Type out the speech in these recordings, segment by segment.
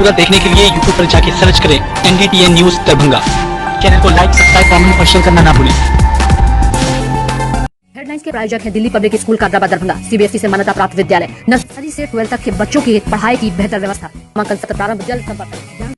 पूरा देखने के लिए यूट्यूब पर जाके सर्च करें NDTN न्यूज दरभंगा। चैनल को लाइक, सब्सक्राइब, कमेंट और शेयर करना ना भूलें। हेडलाइंस के प्रायोजक हैं Delhi public school Kadrabad Darbhanga, CBSE से मान्यता प्राप्त विद्यालय। नर्सरी से 12 तक के बच्चों की पढ़ाई की बेहतर व्यवस्था। नामांकन सत्र प्रारंभ जल्द। संपर्क।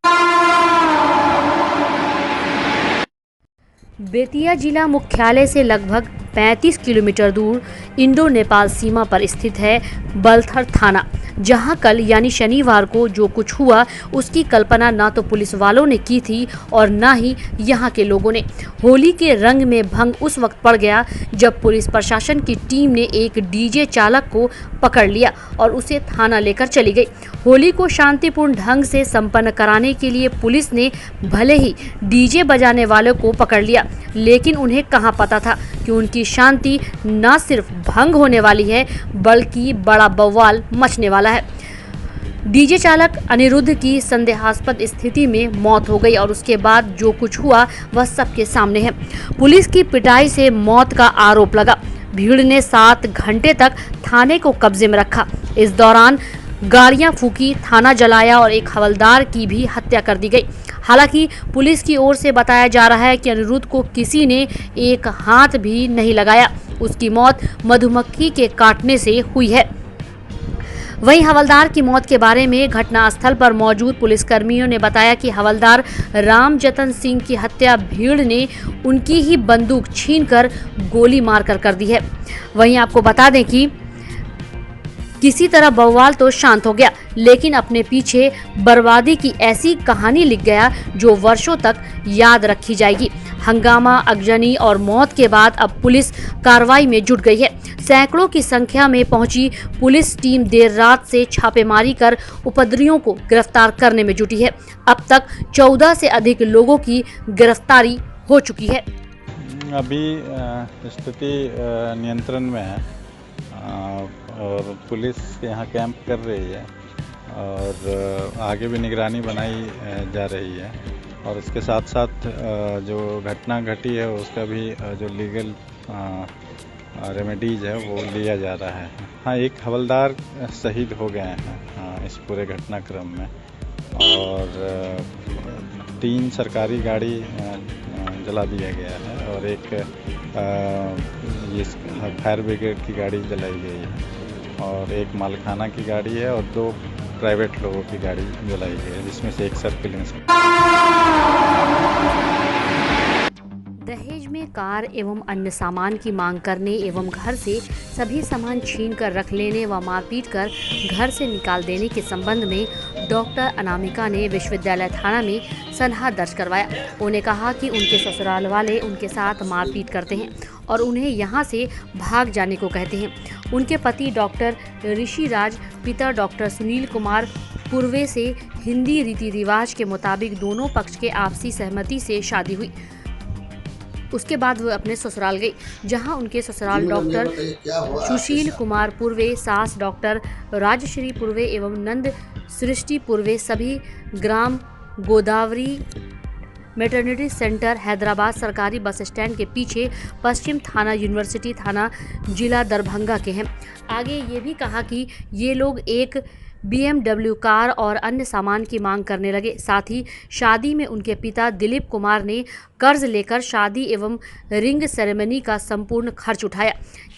बेतिया जिला मुख्यालय से लगभग 35 किलोमीटर दूर इंडो नेपाल सीमा पर स्थित है बलथर थाना, जहां कल यानी शनिवार को जो कुछ हुआ उसकी कल्पना ना तो पुलिस वालों ने की थी और ना ही यहां के लोगों ने। होली के रंग में भंग उस वक्त पड़ गया जब पुलिस प्रशासन की टीम ने एक डीजे चालक को पकड़ लिया और उसे थाना लेकर चली गई। होली को शांतिपूर्ण ढंग से संपन्न कराने के लिए पुलिस ने भले ही डीजे बजाने वालों को पकड़ लिया, लेकिन उन्हें कहां पता था कि उनकी शांति न सिर्फ भंग होने वाली है बल्कि बड़ा बवाल मचने वाला है। डीजे चालक अनिरुद्ध की संदेहास्पद स्थिति में मौत हो गई और उसके बाद जो कुछ हुआ वह सबके सामने है। पुलिस की पिटाई से मौत का आरोप लगा। भीड़ ने 7 घंटे तक थाने को कब्जे में रखा। इस दौरान गाड़ियां फूकी, थाना जलाया और एक हवलदार की भी हत्या कर दी गई। हालांकि पुलिस की ओर से बताया जा रहा है कि अनिरुद्ध को किसी ने एक हाथ भी नहीं लगाया, उसकी मौत मधुमक्खी के काटने से हुई है। वहीं हवलदार की मौत के बारे में घटनास्थल पर मौजूद पुलिसकर्मियों ने बताया कि हवलदार रामजतन सिंह की हत्या भीड़ ने उनकी ही बंदूक छीनकर गोली मारकर कर दी है। वहीं आपको बता दें कि किसी तरह बवाल तो शांत हो गया, लेकिन अपने पीछे बर्बादी की ऐसी कहानी लिख गया जो वर्षों तक याद रखी जाएगी। हंगामा, अगजनी और मौत के बाद अब पुलिस कार्रवाई में जुट गई है। सैकड़ों की संख्या में पहुंची पुलिस टीम देर रात से छापेमारी कर उपद्रवियों को गिरफ्तार करने में जुटी है। अब तक 14 से अधिक लोगों की गिरफ्तारी हो चुकी है। अभी स्थिति नियंत्रण में है और पुलिस यहाँ कैंप कर रही है और आगे भी निगरानी बनाई जा रही है और इसके साथ साथ जो घटना घटी है उसका भी जो लीगल रेमेडीज है वो लिया जा रहा है। हाँ, एक हवलदार शहीद हो गए हैं इस पूरे घटनाक्रम में और 3 सरकारी गाड़ी जला दिया गया है और एक ये फायर ब्रिगेड की गाड़ी जलाई गई है और एक मालखाना की गाड़ी है और 2 प्राइवेट लोगों की गाड़ी जलाई गई है, जिसमें से एक सर्किल इंस्पेक्टर। दहेज में कार एवं अन्य सामान की मांग करने एवं घर से सभी सामान छीन कर रख लेने व मारपीट कर घर से निकाल देने के संबंध में डॉक्टर अनामिका ने विश्वविद्यालय थाना में सनहा दर्ज करवाया। उन्हें कहा कि उनके ससुराल वाले उनके साथ मारपीट करते हैं और उन्हें यहां से भाग जाने को कहते हैं। उनके पति डॉक्टर ऋषि राज, पिता डॉक्टर सुनील कुमार पूर्वे से हिंदी रीति रिवाज के मुताबिक दोनों पक्ष के आपसी सहमति से शादी हुई। उसके बाद वो अपने ससुराल गई, जहां उनके ससुराल डॉक्टर सुशील कुमार पूर्वे, सास डॉक्टर राजश्री पूर्वे एवं नंद सृष्टि पूर्वे सभी ग्राम गोदावरी मैटरनिटी सेंटर हैदराबाद सरकारी बस स्टैंड के पीछे पश्चिम थाना यूनिवर्सिटी थाना जिला दरभंगा के हैं। आगे ये भी कहा कि ये लोग एक BMW कार और अन्य सामान की मांग करने लगे। साथ ही शादी में उनके पिता दिलीप कुमार ने कर्ज लेकर शादी एवं रिंग सेरेमनी का संपूर्ण खर्च उठाया,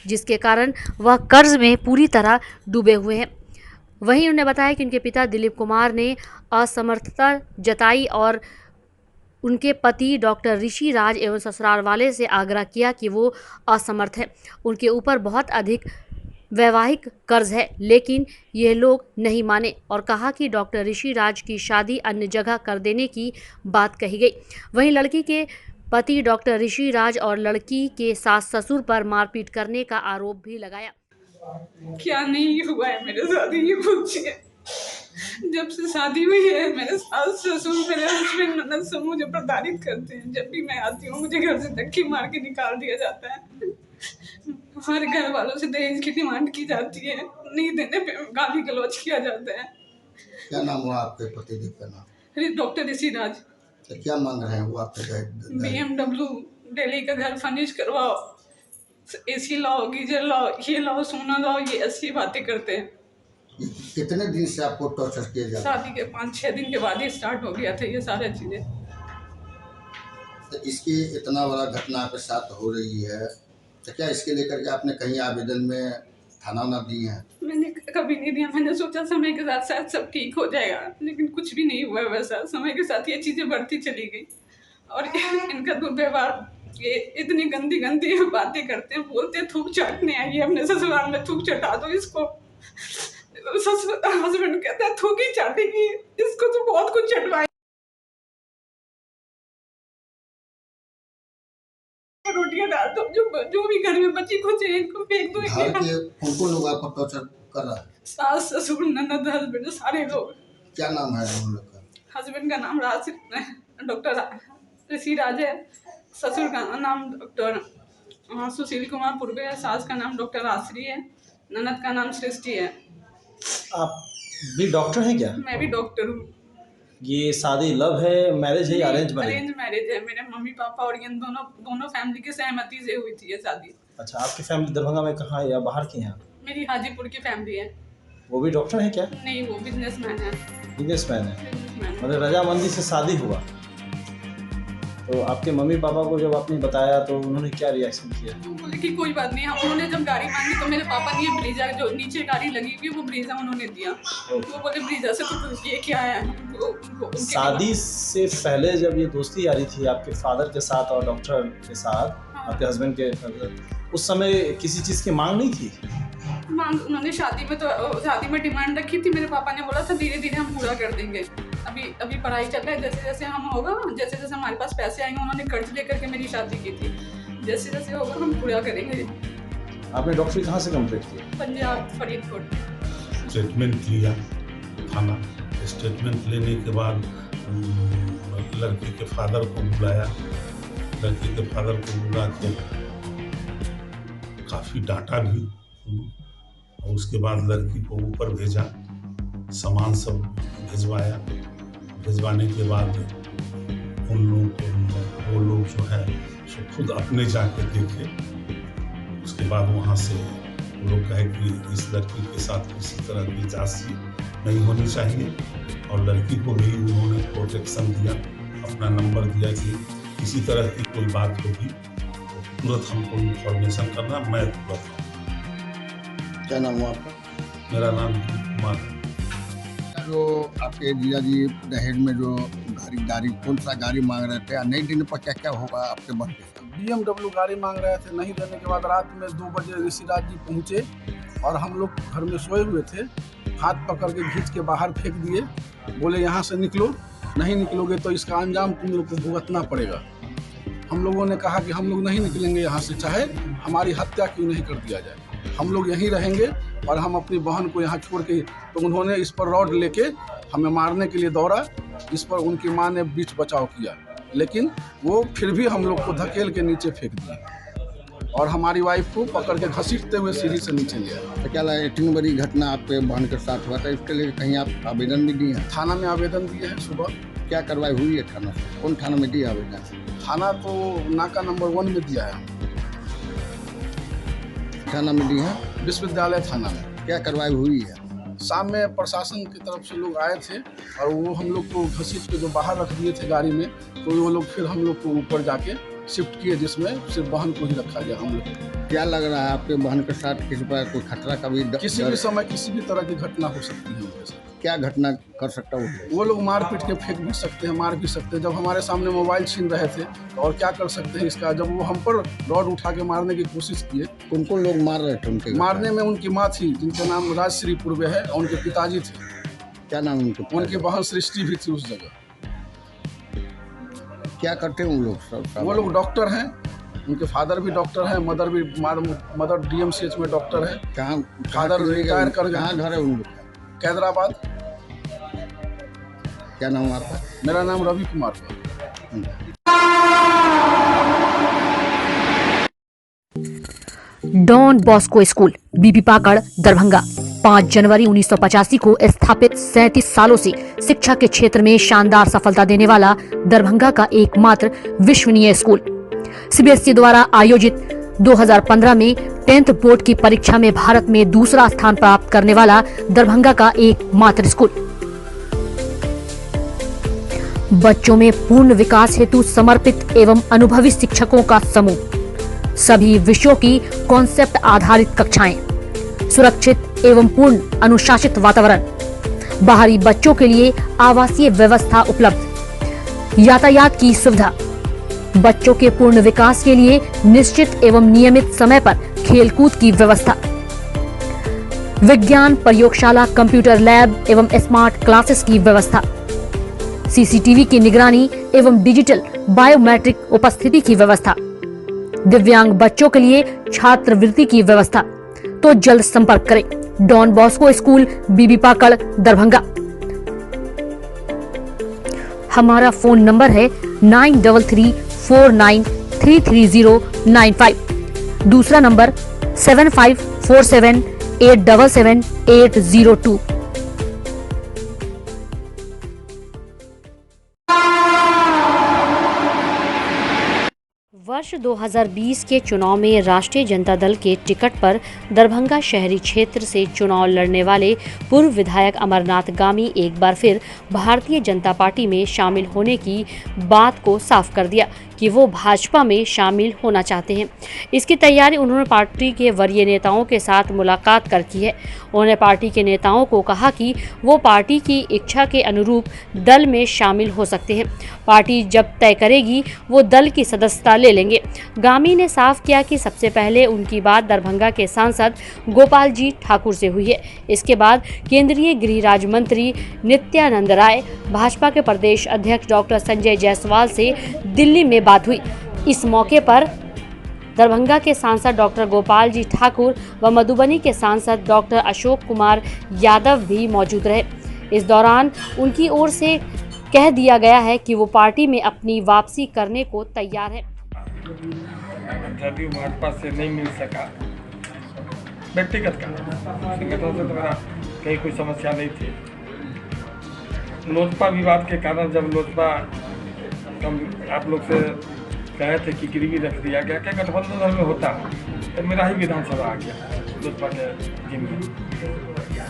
जिसके कारण वह कर्ज में पूरी तरह डूबे हुए हैं। वहीं उन्होंने बताया कि उनके पिता दिलीप कुमार ने असमर्थता जताई और उनके पति डॉक्टर ऋषि राज एवं ससुराल वाले से आग्रह किया कि वो असमर्थ है, उनके ऊपर बहुत अधिक वैवाहिक कर्ज है, लेकिन ये लोग नहीं माने और कहा कि डॉक्टर ऋषि राज की शादी अन्य जगह कर देने की बात कही गई। वहीं लड़की के पति डॉक्टर ऋषि राज और लड़की के सास ससुर पर मारपीट करने का आरोप भी लगाया। क्या नहीं हुआ है मेरे साथ, ये पूछिए। जब से शादी हुई है मेरे सास ससुर, मेरे हस्बैंड, ननद सब मुझे प्रताड़ित करते हैं। जब भी मैं आती हूँ मुझे घर से धक्के मार के निकाल दिया जाता है। हर घर वालों से दहेज की डिमांड की जाती है, नहीं देने पे गाली गलौज किया जाता है। क्या नाम हुआ आपके पतिदेव का नाम? डॉक्टर ऋषि राज। तो क्या मांग रहे हैं वो आपके? BMW दिल्ली का घर फर्निश करवाओ, AC लाओ, गीजर लाओ, ये लाओ, सोना लाओ, ये ऐसी बातें करते हैं। कितने दिन से आपको टॉर्चर किया जा रहा है? शादी के 5-6 दिन के बाद ही स्टार्ट हो गया था ये सारी चीजें। तो इसकी इतना बड़ा घटना आपके साथ हो रही है, तो क्या इसके लेकर के आपने कहीं आवेदन में थाना ना दिए हैं? मैंने कभी नहीं दिया। मैंने सोचा समय के साथ शायद सब ठीक हो जाएगा, लेकिन कुछ भी नहीं हुआ वैसा। समय के साथ ये चीजें बढ़ती चली गई और इनका दुर्व्यवहार, ये इतनी गंदी गंदी बातें करते हैं, बोलते हैं थूक चाटने आई है अपने ससुराल में, थूक चटा दो इसको। हस्बैंड कहता है थूक ही चाटेगी इसको, तो बहुत कुछ चटवाए, रोटियां डाल दो, जो भी घर में बची कुछ है इनको फेंक दो। घर के कौन लोग आपको टॉर्चर कर रहा है? सास ससुर ननद हस्बैंड सारे लोग। क्या नाम है उन लोग का? हस्बैंड का नाम डॉक्टर ऋषि राज है, ससुर का नाम डॉक्टर सुशील कुमार पूर्वे है, सास का नाम डॉक्टर आश्री है, ननद का नाम सृष्टि है। आप भी डॉक्टर हैं क्या? मैं भी डॉक्टर हूँ। ये शादी लव है, मैरिज है या अरेंज मैरिज? अरेंज मैरिज है। मेरे मम्मी पापा और इन दोनों फैमिली की सहमति से हुई थी ये शादी। अच्छा, आपकी फैमिली दरभंगा में कहाँ है या बाहर की हैं? मेरी हाजीपुर की फैमिली है। वो भी डॉक्टर हैं क्या? नहीं, वो बिजनेसमैन है। बिजनेसमैन है। बिजनेसमैन। मतलब रजामंदी से शादी हुआ। तो आपके मम्मी पापा को जब आपने बताया तो उन्होंने क्या रिएक्शन किया? बोले कि कोई बात नहीं। हम उन्होंने जब गाड़ी मांगी तो मेरे पापा ने ये ब्रीजा, जो नीचे गाड़ी लगी हुई वो ब्रीजा उन्होंने दिया। वो बोले ब्रीजा से तो ये क्या है। शादी से पहले जब ये दोस्ती यारी थी आपके फादर के साथ और डॉक्टर के साथ, आपके हस्बैंड के, उस समय किसी चीज़ की मांग नहीं थी? मांग उन्होंने शादी में डिमांड रखी थी। मेरे पापा ने बोला था धीरे धीरे हम पूरा कर देंगे। अभी पढ़ाई चल रहा है, जैसे जैसे हम होगा, जैसे जैसे हमारे पास पैसे आएंगे, उन्होंने कर्ज लेकर के मेरी शादी की थी, जैसे जैसे होगा हम पूरा करेंगे। आपने डॉक्टरी कहाँ से कंप्लीट की? पंजाब, फरीदकोट। स्टेटमेंट लिया थाना। स्टेटमेंट लेने के बाद लड़की के फादर को बुलाया। लड़की के फादर को बुला के काफ़ी डांटा भी, और उसके बाद लड़की को ऊपर भेजा, सामान सब भिजवाया। भिजवाने के बाद उन लोगों को, वो लोग जो है सो खुद अपने जाके देखे। उसके बाद वहाँ से वो लोग कहे कि इस लड़की के साथ किसी तरह की जांच नहीं होनी चाहिए, और लड़की को भी उन्होंने प्रोटेक्शन दिया, अपना नंबर दिया कि किसी तरह की कोई बात होगी तो तुरंत हमको इन्फॉर्मेशन करना, मैं तुरंत। क्या नाम हुआ आपका? मेरा नाम दिलीप कुमार है। जो आपके जीजा जी दहेज में जो गाड़ी कौन सा गाड़ी मांग रहे थे, नहीं देने पर क्या क्या होगा आपके बहन के साथ? BMW गाड़ी मांग रहे थे। नहीं देने के बाद रात में 2 बजे ऋषिराज जी पहुँचे और हम लोग घर में सोए हुए थे, हाथ पकड़ के खींच के बाहर फेंक दिए। बोले यहाँ से निकलो, नहीं निकलोगे तो इसका अंजाम तुम लोग को भुगतना पड़ेगा। हम लोगों ने कहा कि हम लोग नहीं निकलेंगे यहाँ से, चाहे हमारी हत्या क्यों नहीं कर दिया जाए, हम लोग यहीं रहेंगे और हम अपनी बहन को यहाँ छोड़ के। तो उन्होंने इस पर रॉड लेके हमें मारने के लिए दौड़ा। इस पर उनकी माँ ने बीच बचाव किया, लेकिन वो फिर भी हम लोग को धकेल के नीचे फेंक दिया और हमारी वाइफ को पकड़ के घसीटते हुए सीढ़ी से नीचे लिया। तो क्या लगा इतनी बड़ी घटना आपके बहन के साथ हुआ था, इसके लिए कहीं आप आवेदन भी दिए हैं? थाना में आवेदन दिए हैं सुबह। क्या कार्रवाई हुई है थाना से? कौन थाना में दिया आवेदन? थाना तो नाका नंबर 1 में दिया है। थाना में दी है? विश्वविद्यालय थाना में। क्या कार्रवाई हुई है? शाम में प्रशासन की तरफ से लोग आए थे और वो हम लोग को घसीट के जो बाहर रख दिए थे गाड़ी में, तो वो लोग फिर हम लोग को ऊपर जाके शिफ्ट किए, जिसमें सिर्फ बहन को ही रखा गया। हम लोग क्या लग रहा है आपके बहन के साथ किसी पर कोई खतरा का भी किसी भी समय किसी भी तरह की घटना हो सकती है उनके साथ। क्या घटना कर सकता है वो लोग मार पीट के फेंक भी सकते हैं, मार भी सकते हैं। जब हमारे सामने मोबाइल छीन रहे थे तो और क्या कर सकते हैं इसका, जब वो हम पर रॉड उठा के मारने की कोशिश किए। उनको लोग मार रहे थे? उनके मारने में उनकी माँ थी जिनका नाम राजश्री पूर्वे है और उनके पिताजी थे। क्या नाम उनके? उनकी बहन सृष्टि भी थी उस जगह। क्या करते हैं वो लोग? सब वो लोग डॉक्टर हैं, उनके फादर भी डॉक्टर हैं, मदर DMCH में डॉक्टर है। कहाँ फादर रिटायर कर गए। कहाँ घर है उन लोग? कैदराबाद। क्या नाम है आपका? मेरा नाम रवि कुमार है। डॉन बॉस्को स्कूल, बीबी पाकड़, दरभंगा। 5 जनवरी 1985 को स्थापित 37 सालों से शिक्षा के क्षेत्र में शानदार सफलता देने वाला दरभंगा का एकमात्र विश्वसनीय स्कूल। CBSE द्वारा आयोजित 2015 में 10th बोर्ड की परीक्षा में भारत में दूसरा स्थान प्राप्त करने वाला दरभंगा का एकमात्र स्कूल। बच्चों में पूर्ण विकास हेतु समर्पित एवं अनुभवी शिक्षकों का समूह, सभी विषयों की कॉन्सेप्ट आधारित कक्षाएं, सुरक्षित एवं पूर्ण अनुशासित वातावरण, बाहरी बच्चों के लिए आवासीय व्यवस्था उपलब्ध, यातायात की सुविधा, बच्चों के पूर्ण विकास के लिए निश्चित एवं नियमित समय पर खेलकूद की व्यवस्था, विज्ञान प्रयोगशाला, कंप्यूटर लैब एवं स्मार्ट क्लासेस की व्यवस्था, सीसीटीवी की निगरानी एवं डिजिटल बायोमेट्रिक उपस्थिति की व्यवस्था, दिव्यांग बच्चों के लिए छात्रवृत्ति की व्यवस्था। तो जल्द संपर्क करें डॉन बॉस्को स्कूल, बीबी पाकड़, दरभंगा। हमारा फोन नंबर है 9334933095। दूसरा नंबर 7547877802। वर्ष 2020 के चुनाव में राष्ट्रीय जनता दल के टिकट पर दरभंगा शहरी क्षेत्र से चुनाव लड़ने वाले पूर्व विधायक अमरनाथ गामी एक बार फिर भारतीय जनता पार्टी में शामिल होने की बात को साफ कर दिया कि वो भाजपा में शामिल होना चाहते हैं। इसकी तैयारी उन्होंने पार्टी के वरीय नेताओं के साथ मुलाकात कर की है। उन्होंने पार्टी के नेताओं को कहा कि वो पार्टी की इच्छा के अनुरूप दल में शामिल हो सकते हैं। पार्टी जब तय करेगी वो दल की सदस्यता ले लेंगे। गामी ने साफ किया कि सबसे पहले उनकी बात दरभंगा के सांसद गोपाल जी ठाकुर से हुई है। इसके बाद केंद्रीय गृह राज्य मंत्री नित्यानंद राय, भाजपा के प्रदेश अध्यक्ष डॉक्टर संजय जायसवाल से दिल्ली में बात हुई। इस मौके पर दरभंगा के सांसद डॉक्टर गोपाल जी ठाकुर व मधुबनी के सांसद डॉक्टर अशोक कुमार यादव भी मौजूद रहे। इस दौरान उनकी ओर से कह दिया गया है कि वो पार्टी में अपनी वापसी करने को तैयार है। जदयू भाजपा से नहीं मिल सका, व्यक्तिगत कारण, संगठन से तो मेरा कहीं कोई समस्या नहीं थी। लोजपा विवाद के कारण जब लोजपा आप लोग से कहे थे कि गिरवी रख दिया गया, क्या गठबंधन में होता तो मेरा ही विधानसभा आ गया लोजपा के जिम्मे।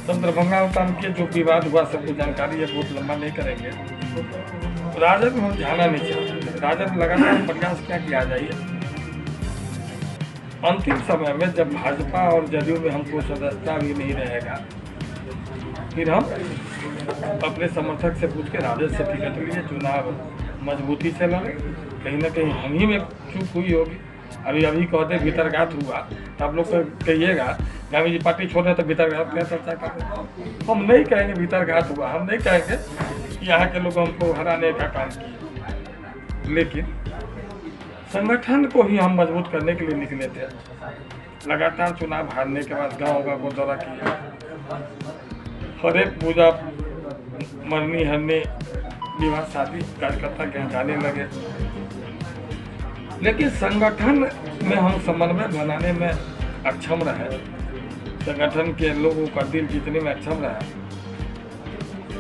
तब दरभंगा उतान के जो विवाद हुआ सबको जानकारी है, बहुत लंबा नहीं करेंगे। राजद में हम जाना नहीं चाहते। राजद लगातार प्रयास क्या किया जाइए। अंतिम समय में जब भाजपा और जदयू में हमको सदस्यता भी नहीं रहेगा, फिर हम अपने समर्थक से पूछ के राजद से टिकट लिए चुनाव मजबूती से लड़े। कहीं ना कहीं हम ही में चूक हुई होगी। अभी कहते भीतरघात हुआ तो आप लोग कहिएगा गामी जी पार्टी छोड़ रहे तो भीतरघात क्या चर्चा कर रहे हैं। हम नहीं कहेंगे भीतरघात हुआ, हम नहीं कहेंगे कि यहाँ के लोग हमको हराने का काम किए, लेकिन संगठन को ही हम मजबूत करने के लिए निकले थे। लगातार चुनाव हारने के बाद गाँव को दौरा किया, हर एक पूजा मरनी हरने विवाह शादी कार्यकर्ता के यहाँ जाने लगे, लेकिन संगठन में हम समन्वय बनाने में अक्षम रहे। संगठन के लोगों का दिल जीतने में अक्षम रहे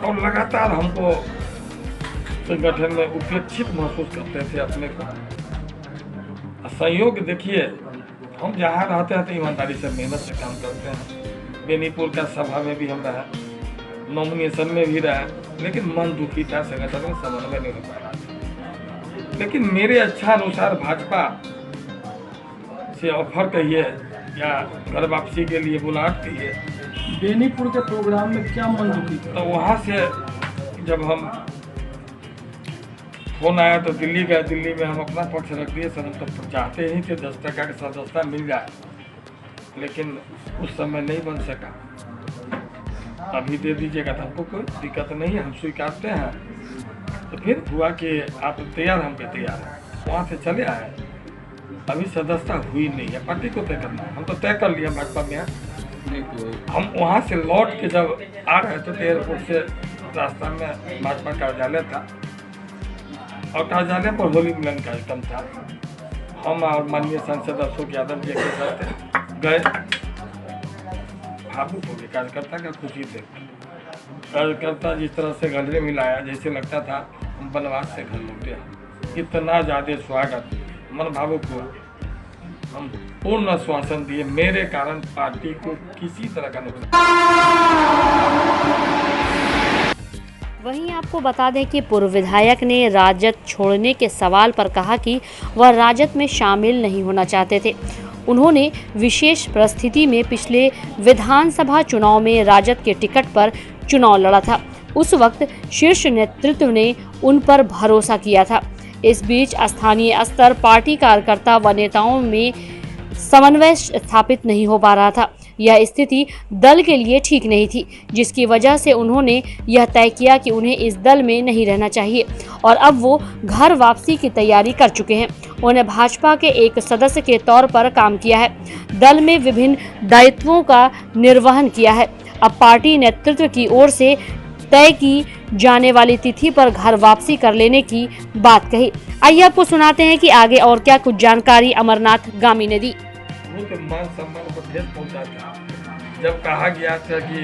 और लगातार हमको संगठन में उपेक्षित महसूस करते थे अपने को। संयोग देखिए, हम जहाँ रहते हैं तो ईमानदारी से मेहनत से काम करते हैं। बेनीपुर का सभा में भी हम रहे, नॉमिनेशन में भी रहे, लेकिन मन दुखी था, संगठन में समन्वय नहीं हो पाया। लेकिन मेरे अच्छा अनुसार भाजपा से ऑफर कहिए या घर वापसी के लिए बुलाहट कहिए, बेनीपुर के प्रोग्राम में क्या मन दुखी था? तो वहाँ से जब हम फोन आया तो दिल्ली गए। दिल्ली में हम अपना पक्ष रख दिए। सर हम तो चाहते ही थे 10 टका की सदस्यता मिल जाए, लेकिन उस समय नहीं बन सका। अभी दे दीजिएगा तो हमको कोई दिक्कत नहीं है, हम स्वीकारते हैं। तो फिर हुआ कि आप तैयार, हम पे तैयार हैं। वहाँ से चले आए। अभी सदस्यता हुई नहीं है, पार्टी को तय करना है। हम तो तय कर लिया भाजपा में। हम वहाँ से लौट के जब आ रहे थे तो एयरपोर्ट से रास्ता में भाजपा कार्यालय था और कार्यालय पर होली मिलन कार्यक्रम था। हम और माननीय सांसद अशोक यादव जी के साथ गए। भावुक हो गए कार्यकर्ता का खुशी देख। कार्यकर्ता जिस तरह से गले मिलाया, जैसे लगता था हम वनवास से घर लौटे हैं। इतना ज़्यादा स्वागत, मन भावुक हुआ। हम पूर्ण आश्वासन दिए, मेरे कारण पार्टी को किसी तरह का नुकसान। वहीं आपको बता दें कि पूर्व विधायक ने राजद छोड़ने के सवाल पर कहा कि वह राजद में शामिल नहीं होना चाहते थे। उन्होंने विशेष परिस्थिति में पिछले विधानसभा चुनाव में राजद के टिकट पर चुनाव लड़ा था। उस वक्त शीर्ष नेतृत्व ने उन पर भरोसा किया था। इस बीच स्थानीय स्तर पार्टी कार्यकर्ता व नेताओं में समन्वय स्थापित नहीं हो पा रहा था। यह स्थिति दल के लिए ठीक नहीं थी, जिसकी वजह से उन्होंने यह तय किया कि उन्हें इस दल में नहीं रहना चाहिए और अब वो घर वापसी की तैयारी कर चुके हैं। उन्होंने भाजपा के एक सदस्य के तौर पर काम किया है, दल में विभिन्न दायित्वों का निर्वहन किया है। अब पार्टी नेतृत्व की ओर से तय की जाने वाली तिथि पर घर वापसी कर लेने की बात कही। आइए आपको सुनाते हैं कि आगे और क्या कुछ जानकारी अमरनाथ गामी ने दी। बहुत मान सम्मान को ठेस पहुंचा था जब कहा गया था कि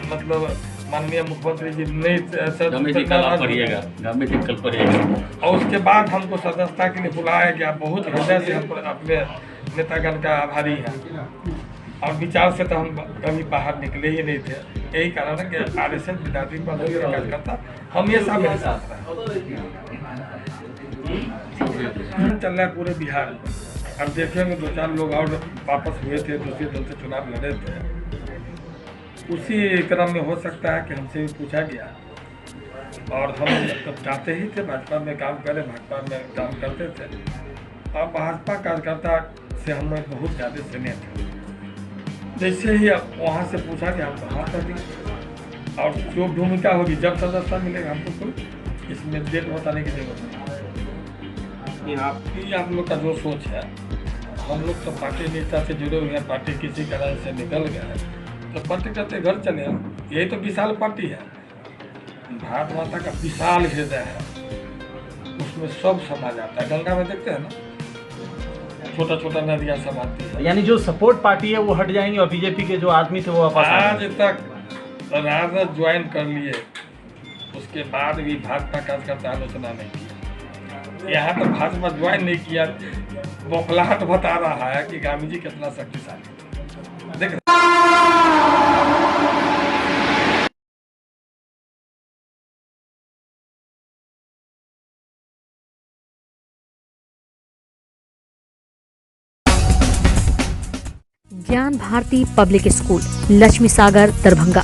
मतलब माननीय मुख्यमंत्री जी नहीं और उसके बाद हमको सदस्यता के लिए बुलाया गया। बहुत हृदय से हम अपने नेतागण का आभारी हैं और विचार से तो हम कभी बाहर निकले ही नहीं थे। यही कारण है कि RSS विद्यार्थी कार्यकर्ता हमेशा मेरे साथ रहा। चल रहा है पूरे बिहार में। अब देखेंगे 2-4 लोग और वापस हुए थे, दूसरे दल से चुनाव लड़े थे। उसी क्रम में हो सकता है कि हमसे भी पूछा गया और हम तब चाहते ही थे भाजपा में काम करें, भाजपा में काम करते थे और भाजपा कार्यकर्ता से हमें बहुत ज़्यादा स्नेह थे। जैसे ही वहाँ से पूछा गया हम तो हाँ कर देंगे और जो भूमिका होगी जब सदस्यता मिलेगा हमको कोई इसमें देर बताने की जरूरत नहीं। आपकी आप लोग का जो सोच है, हम लोग तो पार्टी नेता से जुड़े हुए हैं, पार्टी किसी तरह से निकल गया है तो पार्टी करते घर चले हम। यही तो विशाल पार्टी है, भारत माता का विशाल हृदय है, उसमें सब समा जाता है। गंगा में देखते हैं ना, छोटा छोटा नदियाँ सब आती है। यानी जो सपोर्ट पार्टी है वो हट जाएंगे और बीजेपी के जो आदमी थे वो वापस आज तक राजद ज्वाइन कर लिए, उसके बाद भी भाजपा कार्यकर्ता आलोचना नहीं की। यहाँ तो भाजपा ज्वाइन नहीं किया, बौखलाहट बता रहा है कि गामी जी कितना शक्तिशाली। देख ज्ञान भारती पब्लिक स्कूल लक्ष्मी सागर दरभंगा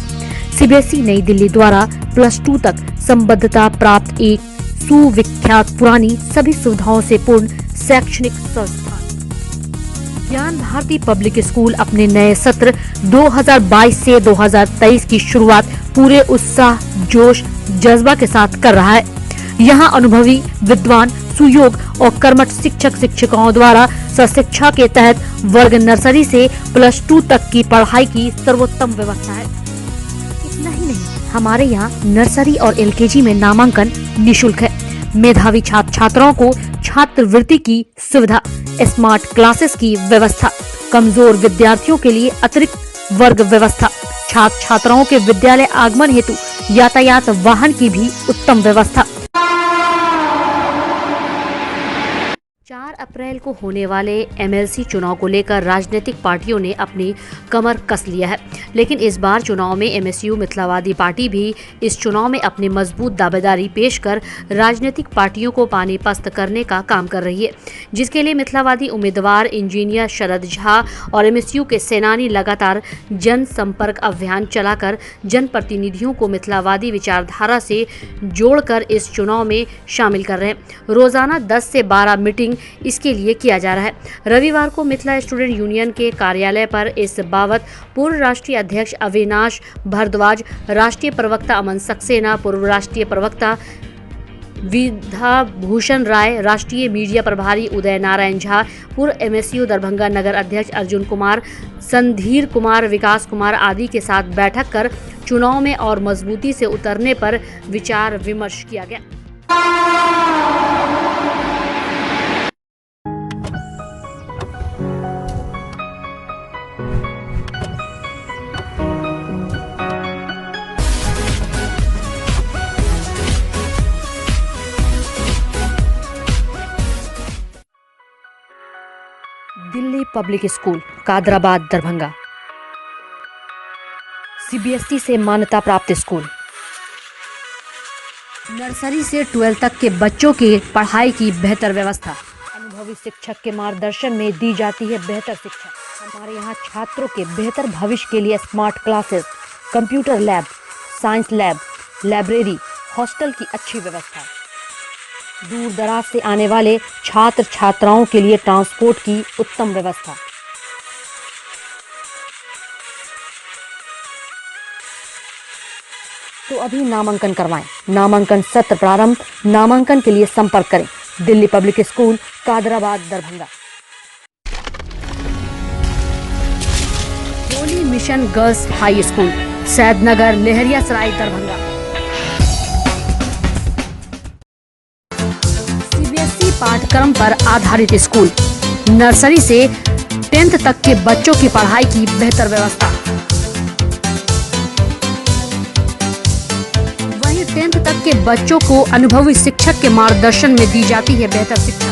CBSE नई दिल्ली द्वारा +2 तक संबद्धता प्राप्त एक सुविख्यात पुरानी सभी सुविधाओं से पूर्ण शैक्षणिक संस्थान। ज्ञान भारती पब्लिक स्कूल अपने नए सत्र 2022 से 2023 की शुरुआत पूरे उत्साह, जोश, जज्बा के साथ कर रहा है। यहाँ अनुभवी, विद्वान, सुयोग और कर्मठ शिक्षक शिक्षिकाओं द्वारा शिक्षा के तहत वर्ग नर्सरी से +2 तक की पढ़ाई की सर्वोत्तम व्यवस्था है। इतना ही नहीं, हमारे यहाँ नर्सरी और LKG में नामांकन निशुल्क है। मेधावी छात्र छात्राओं को छात्रवृत्ति की सुविधा, स्मार्ट क्लासेस की व्यवस्था, कमजोर विद्यार्थियों के लिए अतिरिक्त वर्ग व्यवस्था, छात्र छात्राओं के विद्यालय आगमन हेतु यातायात वाहन की भी उत्तम व्यवस्था। 4 अप्रैल को होने वाले MLC चुनाव को लेकर राजनीतिक पार्टियों ने अपनी कमर कस लिया है, लेकिन इस बार चुनाव में MSU मिथिलावादी पार्टी भी इस चुनाव में अपनी मजबूत दावेदारी पेश कर राजनीतिक पार्टियों को पानी पस्त करने का काम कर रही है, जिसके लिए मिथिलावादी उम्मीदवार इंजीनियर शरद झा और MSU के सेनानी लगातार जनसंपर्क अभियान चलाकर जनप्रतिनिधियों को मिथिलावादी विचारधारा से जोड़कर इस चुनाव में शामिल कर रहे हैं। रोजाना 10 से 12 मीटिंग इसके लिए किया जा रहा है। रविवार को मिथिला स्टूडेंट यूनियन के कार्यालय पर इस बाबत पूर्व राष्ट्रीय अध्यक्ष अविनाश भारद्वाज, राष्ट्रीय प्रवक्ता अमन सक्सेना, पूर्व राष्ट्रीय प्रवक्ता विधा भूषण राय, राष्ट्रीय मीडिया प्रभारी उदय नारायण झा, पूर्व MSU दरभंगा नगर अध्यक्ष अर्जुन कुमार, संधीर कुमार, विकास कुमार आदि के साथ बैठक कर चुनाव में और मजबूती से उतरने पर विचार विमर्श किया गया। Delhi public school Kadrabad Darbhanga, CBSE से मान्यता प्राप्त स्कूल। नर्सरी से 12 तक के बच्चों की पढ़ाई की बेहतर व्यवस्था। अनुभवी शिक्षक के मार्गदर्शन में दी जाती है बेहतर शिक्षा। हमारे यहाँ छात्रों के बेहतर भविष्य के लिए smart classes, computer lab, science lab, library, hostel की अच्छी व्यवस्था। दूर दराज से आने वाले छात्र छात्राओं के लिए ट्रांसपोर्ट की उत्तम व्यवस्था। तो अभी नामांकन करवाएं। नामांकन सत्र प्रारंभ। नामांकन के लिए संपर्क करें Delhi public school Kadrabad Darbhanga. Holy mission girls high school Saidnagar Laheriasarai Darbhanga. CBSE पाठ्यक्रम पर आधारित स्कूल। नर्सरी से 10th तक के बच्चों की पढ़ाई की बेहतर व्यवस्था। वहीं 10th तक के बच्चों को अनुभवी शिक्षक के मार्गदर्शन में दी जाती है बेहतर शिक्षा।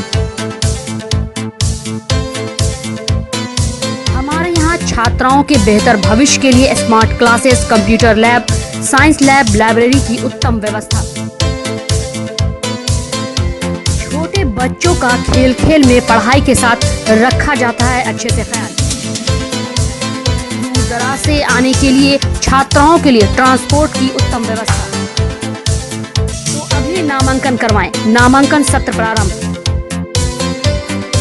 हमारे यहाँ छात्राओं के बेहतर भविष्य के लिए smart classes, computer lab, science lab, library की उत्तम व्यवस्था। छोटे बच्चों का खेल खेल में पढ़ाई के साथ रखा जाता है अच्छे से ख्याल। दूर दराज से आने के लिए छात्राओं के लिए ट्रांसपोर्ट की उत्तम व्यवस्था। तो अभी नामांकन करवाएं। नामांकन सत्र प्रारंभ।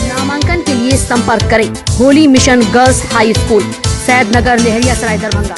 नामांकन के लिए संपर्क करें Holi mission girls high school Saidnagar Laheriasarai Darbhanga.